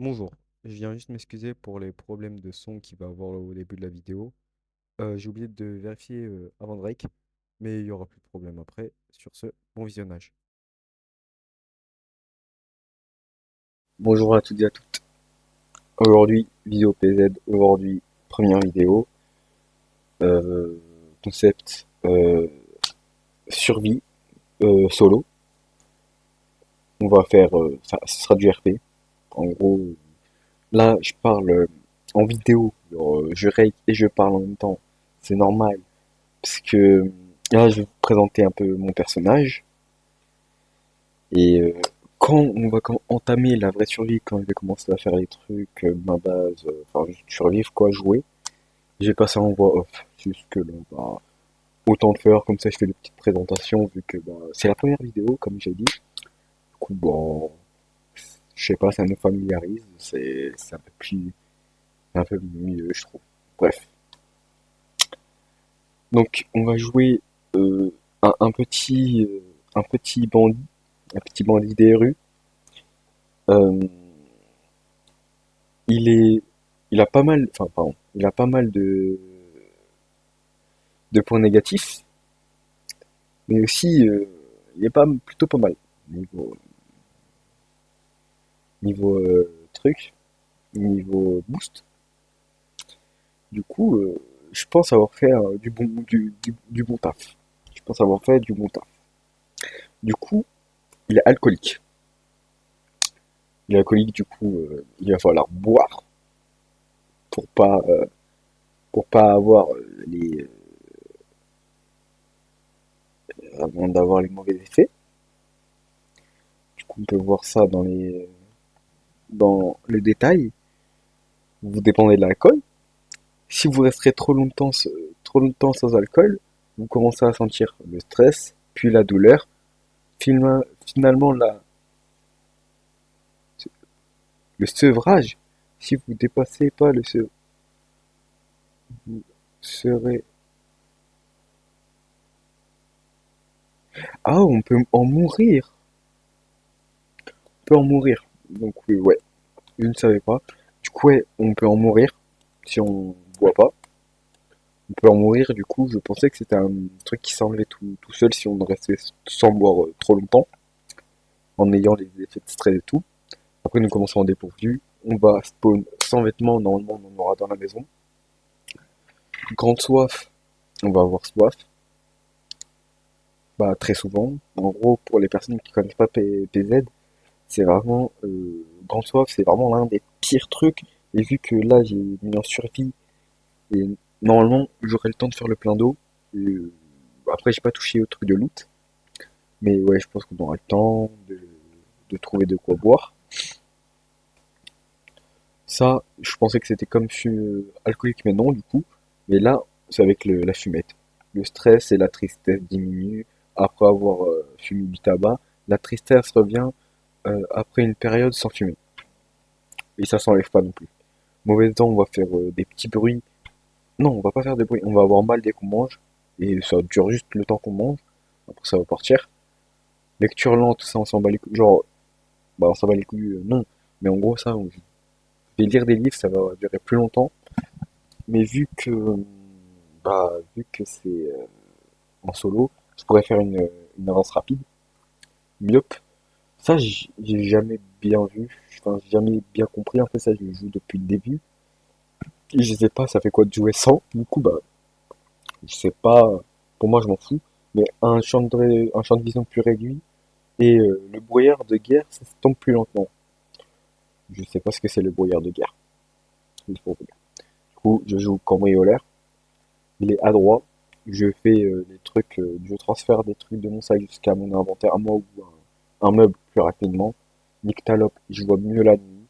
Bonjour, je viens juste m'excuser pour les problèmes de son qu'il va avoir au début de la vidéo. J'ai oublié de vérifier avant Drake, mais il y aura plus de problème après. Sur ce, bon visionnage. Bonjour à toutes et à tous. Aujourd'hui, vidéo PZ. Aujourd'hui, première vidéo. Euh, Concept survie solo. On va faire, ça, ce sera du RP. En gros, là, je parle en vidéo. Genre, je rate et je parle en même temps. C'est normal. Parce que là, je vais vous présenter un peu mon personnage. Et quand on va entamer la vraie survie, quand je vais commencer à faire les trucs, ma base, enfin, juste survivre, quoi, jouer. J'ai passé en voix off, juste que là, bah, autant le faire, comme ça je fais une petite présentation, vu que bah, c'est la première vidéo, comme j'ai dit. Du coup, bon, je sais pas, ça nous familiarise, c'est un peu mieux, je trouve. Bref. Donc, on va jouer un petit bandit des rues. Euh, il est, il a pas mal, enfin, pardon, il a pas mal de points négatifs, mais aussi, il est pas, plutôt pas mal. Niveau, truc, niveau boost. Du coup, je pense avoir fait du bon taf. Je pense avoir fait du bon taf. Du coup, il est alcoolique. Il est alcoolique, du coup, il va falloir boire pour pas, euh, pour pas avoir avant d'avoir les mauvais effets. Du coup, on peut voir ça dans le détail. Vous dépendez de l'alcool. Si vous resterez trop longtemps sans alcool, vous commencez à sentir le stress, puis la douleur. Finalement, le sevrage, si vous dépassez pas le sevrage, vous serez... Ah, on peut en mourir. On peut en mourir. Donc oui, ouais, je ne savais pas. Du coup, ouais, on peut en mourir si on boit pas. On peut en mourir, du coup, je pensais que c'était un truc qui s'enlevait tout seul si on restait sans boire trop longtemps, en ayant les effets de stress et tout. Après, nous commençons en dépourvu. On va spawn sans vêtements, normalement, on en aura dans la maison. Grande soif, on va avoir soif. Bah, très souvent. En gros, pour les personnes qui connaissent pas PZ, c'est vraiment Grande Soif, c'est vraiment l'un des pires trucs. Et vu que là j'ai mis en survie et normalement j'aurai le temps de faire le plein d'eau. Après j'ai pas touché au truc de loot, mais ouais je pense qu'on aura le temps de trouver de quoi boire. Ça, je pensais que c'était comme alcoolique, mais non du coup. Mais là, c'est avec la fumette. Le stress et la tristesse diminuent après avoir fumé du tabac. La tristesse revient après une période sans fumer. Et ça s'enlève pas non plus. Mauvais temps, on va faire des petits bruits. Non, on va pas faire des bruits. On va avoir mal dès qu'on mange. Et ça dure juste le temps qu'on mange. Après, ça va partir. Lecture lente, ça, on s'en bat les couilles. Genre, bah, on s'en bat les couilles, non. Mais en gros, ça, je vais lire des livres, ça va durer plus longtemps. Mais vu que c'est en solo, je pourrais faire une avance rapide. Myope. Ça, j'ai jamais bien vu. Enfin, j'ai jamais bien compris. En fait, ça, je joue depuis le début. Et je sais pas, ça fait quoi de jouer sans. Du coup, bah, je sais pas, pour moi je m'en fous, mais un champ de vision plus réduit et le brouillard de guerre, ça se tombe plus lentement. Je sais pas ce que c'est le brouillard de guerre. Juste pour vous dire. Du coup, je joue cambrioleur, il est adroit, je fais des trucs, je transfère des trucs de mon sac jusqu'à mon inventaire à moi ou un meuble plus rapidement. Nyctalope, je vois mieux la nuit.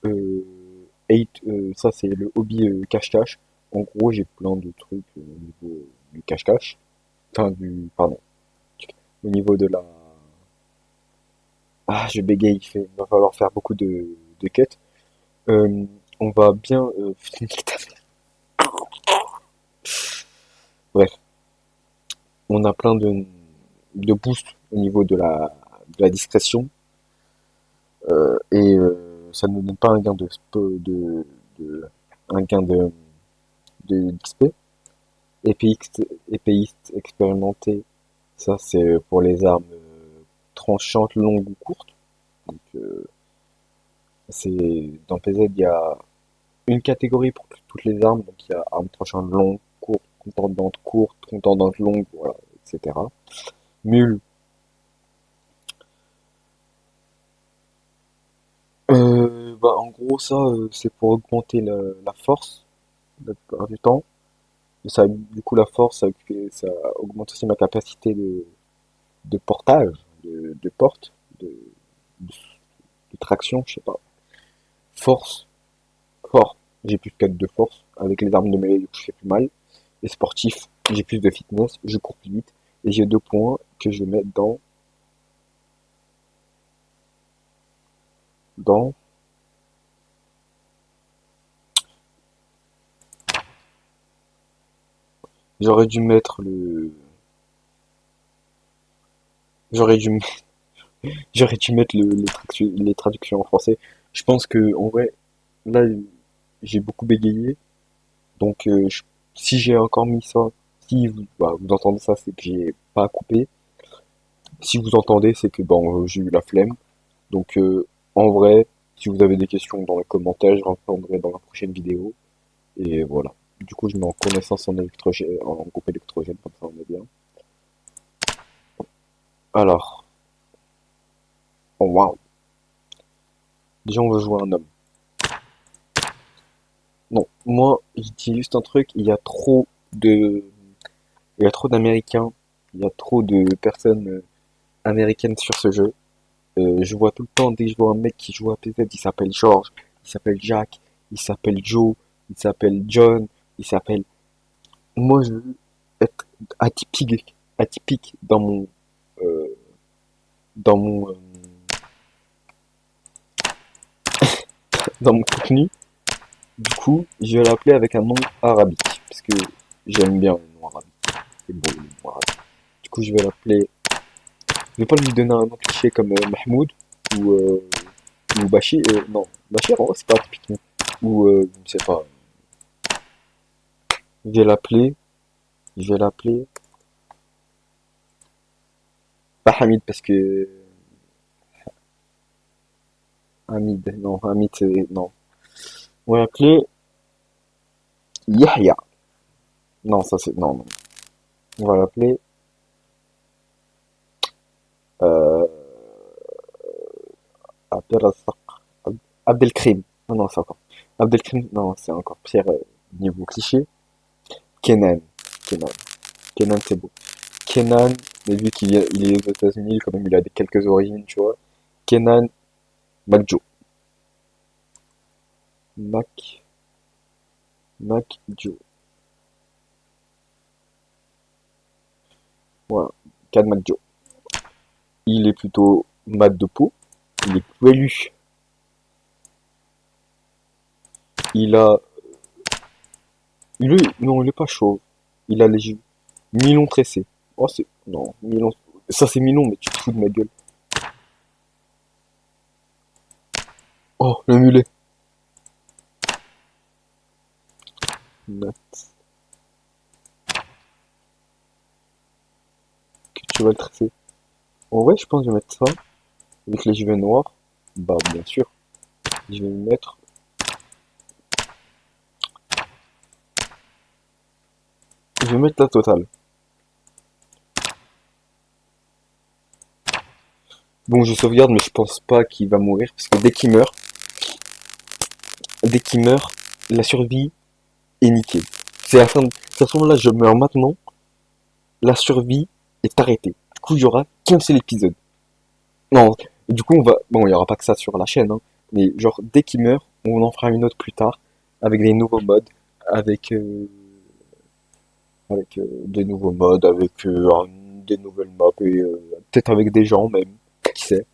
Euh, ça c'est le hobby cache-cache. En gros, j'ai plein de trucs au niveau du cache-cache. Enfin, pardon, au niveau de la... Ah, je bégaye, il va falloir faire beaucoup de quêtes. On va bien... Bref, on a plein de boosts au niveau de la discrétion. ça ne donne pas un gain un gain d'XP. Épéiste, épéiste expérimenté, ça c'est pour les armes tranchantes, longues ou courtes. Donc, dans PZ, il y a une catégorie pour toutes les armes. Donc il y a armes tranchantes longues, courtes, contendantes longues, voilà, etc. Mule, bah en gros ça c'est pour augmenter la force la plupart du temps. Et ça, du coup la force, ça augmente aussi ma capacité de portage, de porte, de, de traction, je sais pas. Force, fort, j'ai plus 4 de force. Avec les armes de mêlée, du coup, je fais plus mal. Et sportif, j'ai plus de fitness, je cours plus vite. Et j'ai 2 points que je vais mettre dans, j'aurais dû mettre j'aurais dû, j'aurais dû mettre les traductions en français. Je pense que, en vrai, là, j'ai beaucoup bégayé. Donc, si j'ai encore mis ça, si vous, bah, vous entendez ça, c'est que j'ai pas coupé. Si vous entendez, c'est que bon, j'ai eu la flemme. Donc, en vrai, si vous avez des questions dans les commentaires, je répondrai dans la prochaine vidéo. Et voilà. Du coup, je mets en connaissance en électrogène, en groupe électrogène, comme ça on est bien. Alors, oh waouh. Déjà, on veut jouer un homme. Non, moi, je dis juste un truc, il y a trop d'Américains, il y a trop de personnes américaines sur ce jeu. Je vois tout le temps, dès que je vois un mec qui joue à PZ, il s'appelle George, il s'appelle Jack, il s'appelle Joe, il s'appelle John, il s'appelle... Moi, je veux être atypique euh, dans mon, euh, dans mon contenu. Du coup, je vais l'appeler avec un nom arabique, parce que j'aime bien le nom arabique. C'est beau, le nom arabique. Du coup, je vais l'appeler... Je vais pas lui donner un nom cliché comme Mahmoud, ou, euh, ou Bachir, non, Bachir, en vrai, c'est pas atypique, non. Ou, je sais pas, je vais l'appeler Je vais l'appeler pas Hamid parce que Hamid, non, Hamid c'est non. On va l'appeler Yahya. Non, ça c'est non, non. On va l'appeler euh, Abdelrazak. Abdelkrim. Non, non, c'est encore. Abdelkrim, non, c'est encore pire niveau cliché. Kenan. Kenan. Kenan, c'est beau. Kenan, mais vu il est aux États-Unis, quand même, il a quelques origines, tu vois. Kenan McJo. Mac, McJo. Voilà. Ken McJo. Il est plutôt mat de peau. Il est poilu. Il a... Non, il est pas chauve. Il a les yeux mi-long tressés. Oh, c'est... Non, mi-long... Ça, c'est mi-long, mais tu te fous de ma gueule. Oh, le mulet. Nat, que tu vas le tresser. En vrai, je pense que je vais mettre ça. Avec les cheveux noirs. Bah, bien sûr. Je vais mettre... Je vais mettre la totale. Bon, je sauvegarde, mais je pense pas qu'il va mourir. Parce que dès qu'il meurt, la survie est niquée. C'est la fin de... De toute façon, là, je meurs maintenant. La survie est arrêtée. Du coup, il y aura qu'un seul épisode. Non, du coup, bon, il y aura pas que ça sur la chaîne, hein, mais genre, dès qu'il meurt, on en fera une autre plus tard, avec des nouveaux modes, avec, euh, avec des nouveaux modes, avec des nouvelles maps, et peut-être avec des gens même, qui sait.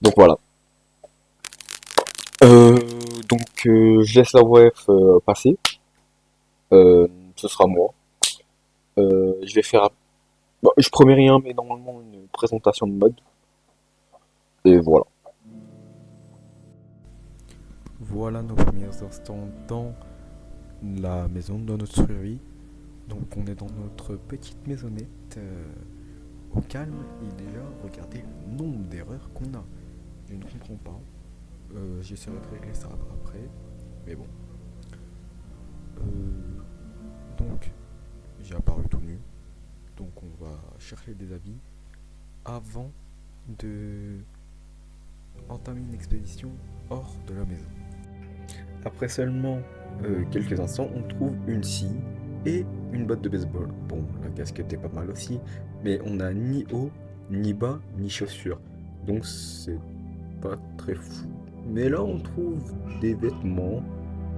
Donc voilà. Euh, je laisse la WF passer. Ce sera moi. Je vais faire, bon, je promets rien, mais normalement une présentation de mode. Et voilà. Voilà nos premiers instants dans la maison, dans notre survie. Donc on est dans notre petite maisonnette au calme et déjà regardez le nombre d'erreurs qu'on a. Je ne comprends pas. J'essaierai de régler ça après. Mais bon. Donc j'ai apparu tout nu. Donc on va chercher des habits avant de entamer une expédition hors de la maison. Après seulement quelques instants, on trouve une scie et une botte de baseball. Bon, la casquette est pas mal aussi, mais on n'a ni haut, ni bas, ni chaussures. Donc c'est pas très fou. Mais là, on trouve des vêtements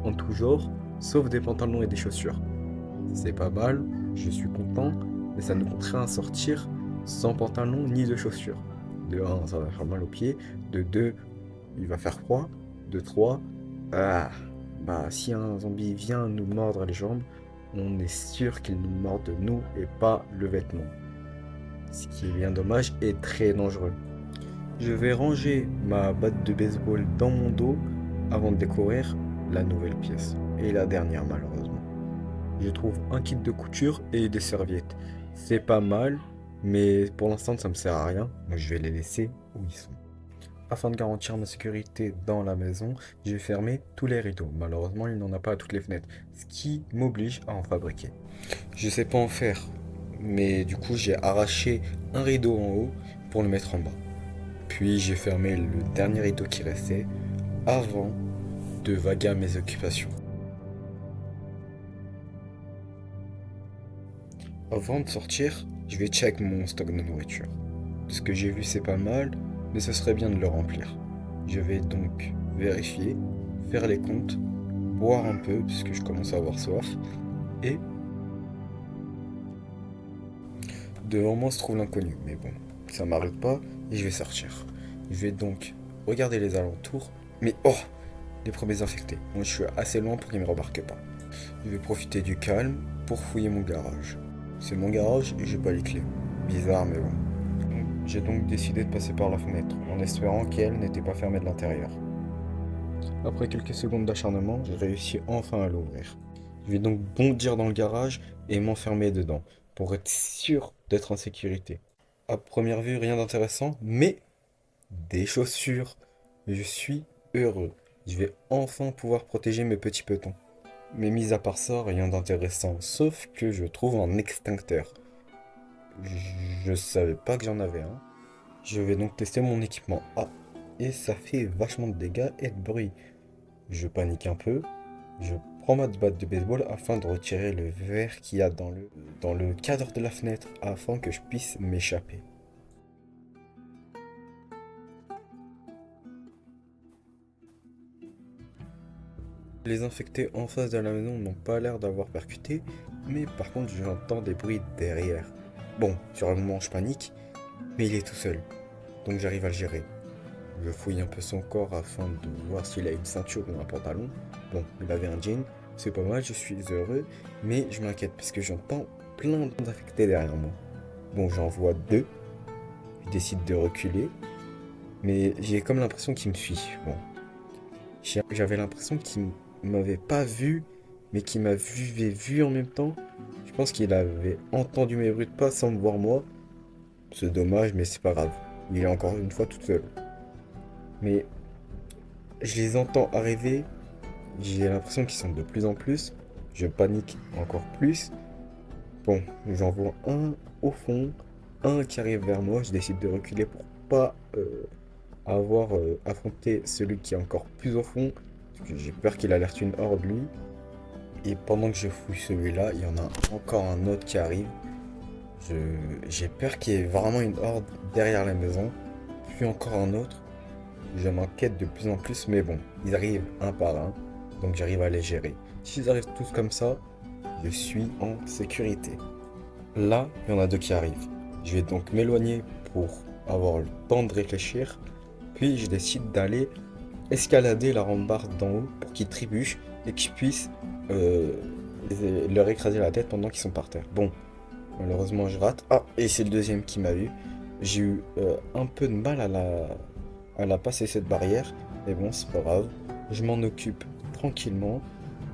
en tout genre, sauf des pantalons et des chaussures. C'est pas mal, je suis content, mais ça nous contraint à sortir sans pantalon ni de chaussures. De 1, ça va faire mal aux pieds. De 2, il va faire froid. De 3, si un zombie vient nous mordre les jambes, on est sûr qu'il nous morde nous et pas le vêtement. Ce qui est bien dommage et très dangereux. Je vais ranger ma batte de baseball dans mon dos avant de découvrir la nouvelle pièce. Et la dernière malheureusement. Je trouve un kit de couture et des serviettes. C'est pas mal, mais pour l'instant ça me sert à rien, donc je vais les laisser où ils sont. Afin de garantir ma sécurité dans la maison, j'ai fermé tous les rideaux. Malheureusement, il n'en a pas à toutes les fenêtres, ce qui m'oblige à en fabriquer. Je sais pas en faire, mais du coup j'ai arraché un rideau en haut pour le mettre en bas. Puis j'ai fermé le dernier rideau qui restait avant de vaguer à mes occupations. Avant de sortir, je vais check mon stock de nourriture. Ce que j'ai vu c'est pas mal, mais ce serait bien de le remplir. Je vais donc vérifier, faire les comptes, boire un peu puisque je commence à avoir soif, et devant moi se trouve l'inconnu, mais bon, ça m'arrête pas et je vais sortir. Je vais donc regarder les alentours, mais oh, les premiers infectés. Moi je suis assez loin pour qu'ils me remarquent pas. Je vais profiter du calme pour fouiller mon garage. C'est mon garage et j'ai pas les clés. Bizarre mais bon. J'ai donc décidé de passer par la fenêtre, en espérant qu'elle n'était pas fermée de l'intérieur. Après quelques secondes d'acharnement, j'ai réussi enfin à l'ouvrir. Je vais donc bondir dans le garage et m'enfermer dedans, pour être sûr d'être en sécurité. À première vue, rien d'intéressant, mais des chaussures. Je suis heureux. Je vais enfin pouvoir protéger mes petits petons. Mais mis à part ça, rien d'intéressant, sauf que je trouve un extincteur. Je savais pas que j'en avais un. Je vais donc tester mon équipement. Ah, et ça fait vachement de dégâts et de bruit. Je panique un peu. Je prends ma batte de baseball afin de retirer le verre qu'il y a dans le cadre de la fenêtre afin que je puisse m'échapper. Les infectés en face de la maison n'ont pas l'air d'avoir percuté, mais par contre j'entends des bruits derrière. Bon, sur le moment je panique, mais il est tout seul, donc j'arrive à le gérer. Je fouille un peu son corps afin de voir s'il a une ceinture ou un pantalon. Bon, il avait un jean, c'est pas mal, je suis heureux, mais je m'inquiète parce que j'entends plein d'infectés derrière moi. Bon, j'en vois deux, je décide de reculer, mais j'ai comme l'impression qu'il me suit. Bon, j'avais l'impression qu'il m'avait pas vu, mais qu'il m'avait vu en même temps. Je pense qu'il avait entendu mes bruits de pas sans me voir moi. C'est dommage, mais c'est pas grave. Il est encore une fois tout seul. Mais je les entends arriver. J'ai l'impression qu'ils sont de plus en plus. Je panique encore plus. Bon, j'en vois un au fond, un qui arrive vers moi. Je décide de reculer pour pas avoir affronté celui qui est encore plus au fond. Parce que j'ai peur qu'il alerte une horde lui. Et pendant que je fouille celui-là, il y en a encore un autre qui arrive. J'ai peur qu'il y ait vraiment une horde derrière la maison. Puis encore un autre. Je m'inquiète de plus en plus, mais bon, ils arrivent un par un. Donc j'arrive à les gérer. S'ils arrivent tous comme ça, je suis en sécurité. Là, il y en a deux qui arrivent. Je vais donc m'éloigner pour avoir le temps de réfléchir. Puis je décide d'aller escalader la rambarde d'en haut pour qu'ils trébuchent et que je puisse leur écraser la tête pendant qu'ils sont par terre. Bon, malheureusement je rate. Ah, et c'est le deuxième qui m'a vu. J'ai eu un peu de mal à la passer cette barrière. Mais bon, c'est pas grave. Je m'en occupe tranquillement.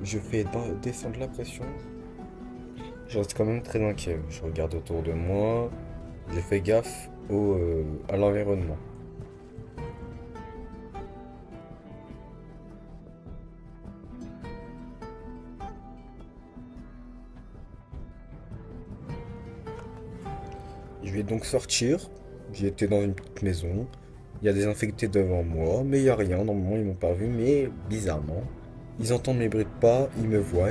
Je fais descendre la pression. Je reste quand même très inquiet. Je regarde autour de moi. Je fais gaffe à l'environnement. Je vais donc sortir. J'étais dans une petite maison. Il y a des infectés devant moi, mais il n'y a rien. Normalement, ils m'ont pas vu, mais bizarrement, ils entendent mes bruits de pas, ils me voient.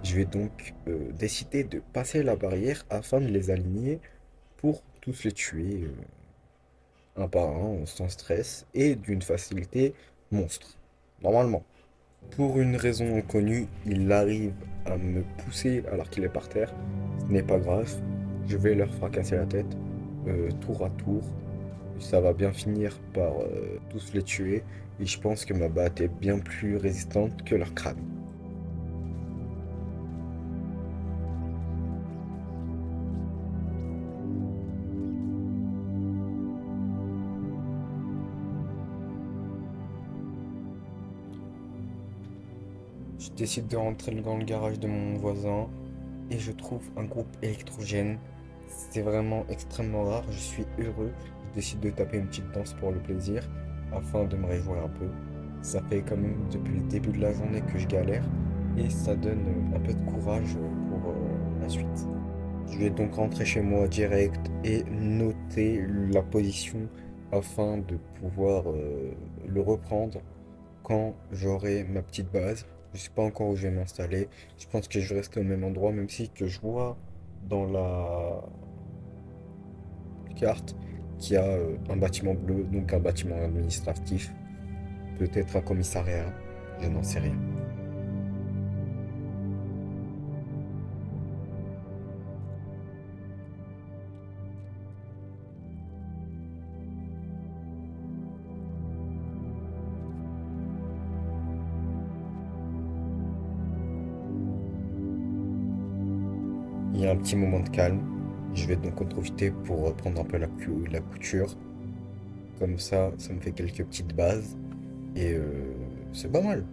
Je vais donc décider de passer la barrière afin de les aligner pour tous les tuer un par un, sans stress et d'une facilité monstre. Normalement. Pour une raison inconnue, il arrive à me pousser alors qu'il est par terre. Ce n'est pas grave. Je vais leur fracasser la tête tour à tour. Ça va bien finir par tous les tuer. Et je pense que ma batte est bien plus résistante que leur crâne. Je décide de rentrer dans le garage de mon voisin et je trouve un groupe électrogène. C'est vraiment extrêmement rare, je suis heureux. Je décide de taper une petite danse pour le plaisir afin de me réjouir un peu. Ça fait quand même depuis le début de la journée que je galère et ça donne un peu de courage pour la suite. Je vais donc rentrer chez moi direct et noter la position afin de pouvoir le reprendre quand j'aurai ma petite base. Je sais pas encore où je vais m'installer. Je pense que je vais rester au même endroit, même si que je vois dans la carte qu'il y a un bâtiment bleu, donc un bâtiment administratif, peut-être un commissariat, je n'en sais rien. Il y a un petit moment de calme. Je vais donc en profiter pour prendre un peu la couture. Comme ça me fait quelques petites bases. Et c'est pas mal.